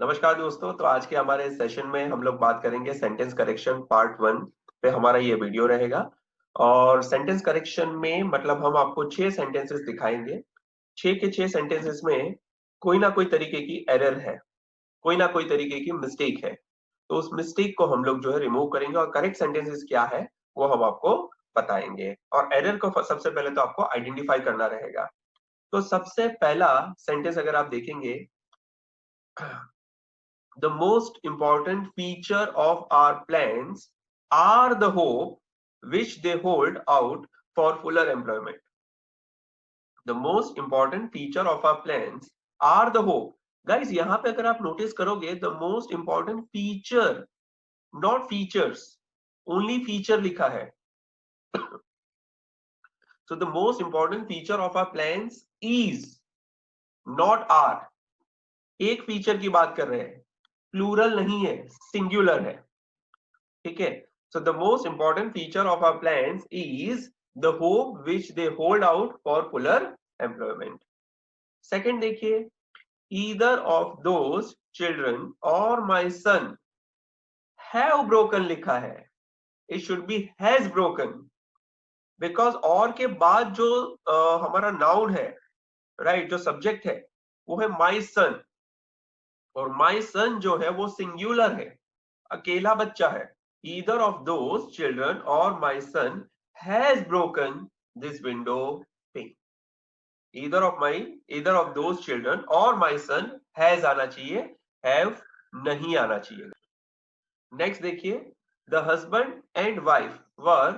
नमस्कार दोस्तों। तो आज के हमारे सेशन में हम लोग बात करेंगे सेंटेंस करेक्शन पार्ट 1 पे हमारा ये वीडियो रहेगा। और सेंटेंस करेक्शन में मतलब हम आपको 6 सेंटेंसेस दिखाएंगे। 6 के 6 सेंटेंसेस में कोई ना कोई तरीके की एरर है, कोई ना कोई तरीके की मिस्टेक है। तो उस मिस्टेक को हम लोग जो है रिमूव करेंगे और करेक्ट सेंटेंसेस क्या है वो हम आपको बताएंगे। और एरर को सबसे पहले तो आपको आइडेंटिफाई करना रहेगा। तो सबसे पहला सेंटेंस अगर आप देखेंगे, the most important feature of our plans are the hope which they hold out for fuller employment. The most important feature of our plans are the hope. Guys, यहाँ पे अगर आप नोटिस करोगे the most important feature, not features, only feature लिखा है. So the most important feature of our plans is, not are. एक feature की बात कर रहे हैं, प्लूरल नहीं है, सिंगुलर है। ठीक है। So the most important feature of our plans is the hope which they hold out for fuller employment. Second देखिए, either of those children or my son have broken लिखा है, it should be has broken, because और के बाद जो हमारा noun है, right, जो सब्जेक्ट है वो है my son, और my son जो है वो सिंगुलर है, अकेला बच्चा है। Either of those children or my son has broken this window pane. Either of those children or my son has आना चाहिए, have नहीं आना चाहिए। नेक्स्ट देखिए, the husband and wife were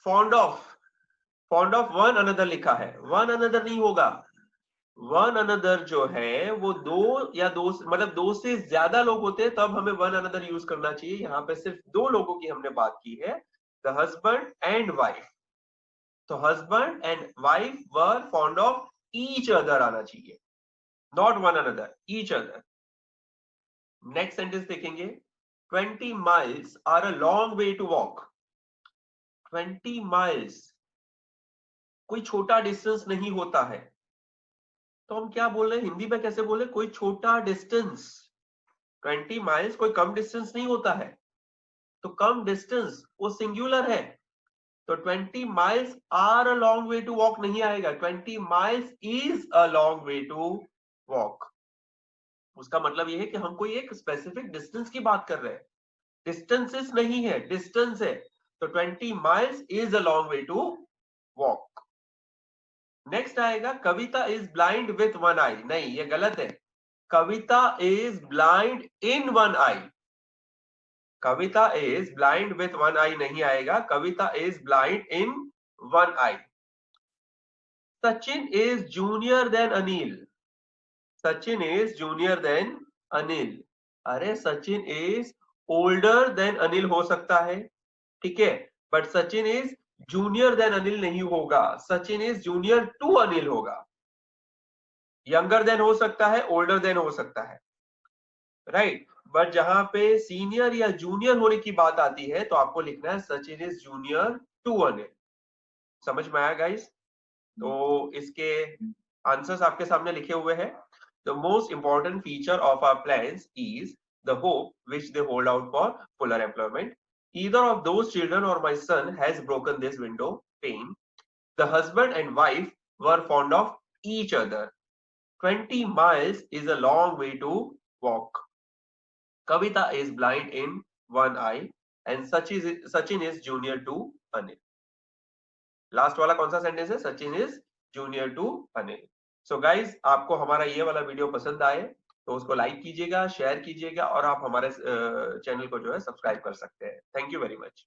fond of one another लिखा है, one another नहीं होगा। वन अनदर जो है वो दो या दो, मतलब दो से ज्यादा लोग होते हैं तब हमें वन अनदर यूज करना चाहिए। यहाँ पे सिर्फ दो लोगों की हमने बात की है, द हस्बैंड एंड वाइफ। तो husband and wife were fond of each other आना चाहिए, not one another, each other. Next sentence देखेंगे, 20 miles are a long way to walk. 20 miles कोई छोटा डिस्टेंस नहीं होता है। तो हम क्या बोल रहे हैं, हिंदी में कैसे बोले, कोई छोटा डिस्टेंस। 20 माइल्स कोई कम डिस्टेंस नहीं होता है। तो कम डिस्टेंस वो सिंगुलर है, तो 20 miles are a long way to walk नहीं आएगा, 20 miles is a long way to walk. उसका मतलब ये है कि हम कोई एक स्पेसिफिक डिस्टेंस की बात कर रहे हैं, डिस्टेंसेस नहीं है, डिस्टेंस है। तो 20 miles is a long way to walk. Next आएगा, Kavita is blind with one eye. नहीं, ये गलत है। Kavita is blind in one eye. Kavita is blind with one eye नहीं आएगा, Kavita is blind in one eye. Sachin is junior than Anil. Sachin is junior than Anil. अरे Sachin is older than Anil हो सकता है, ठीक है, but Sachin is junior than Anil नहीं होगा, Sachin is junior to Anil होगा। यंगर देन हो सकता है, ओल्डर देन हो सकता है, राइट। बट जहां पे सीनियर या जूनियर होने की बात आती है तो आपको लिखना है Sachin is junior to Anil. समझ में आया गाइस? तो इसके आंसर्स आपके सामने लिखे हुए हैं। The most important feature of our plans is the hope which they hold out for fuller employment. Either of those children or my son has broken this window pane. The husband and wife were fond of each other. 20 miles is a long way to walk. Kavita is blind in one eye and Sachin is junior to Anil. Last वाला कौन सा sentence है, Sachin is junior to Anil. So guys, आपको हमारा ये वाला video पसंद आए तो उसको लाइक कीजिएगा, शेयर कीजिएगा और आप हमारे चैनल को जो है सब्सक्राइब कर सकते हैं। Thank you very much.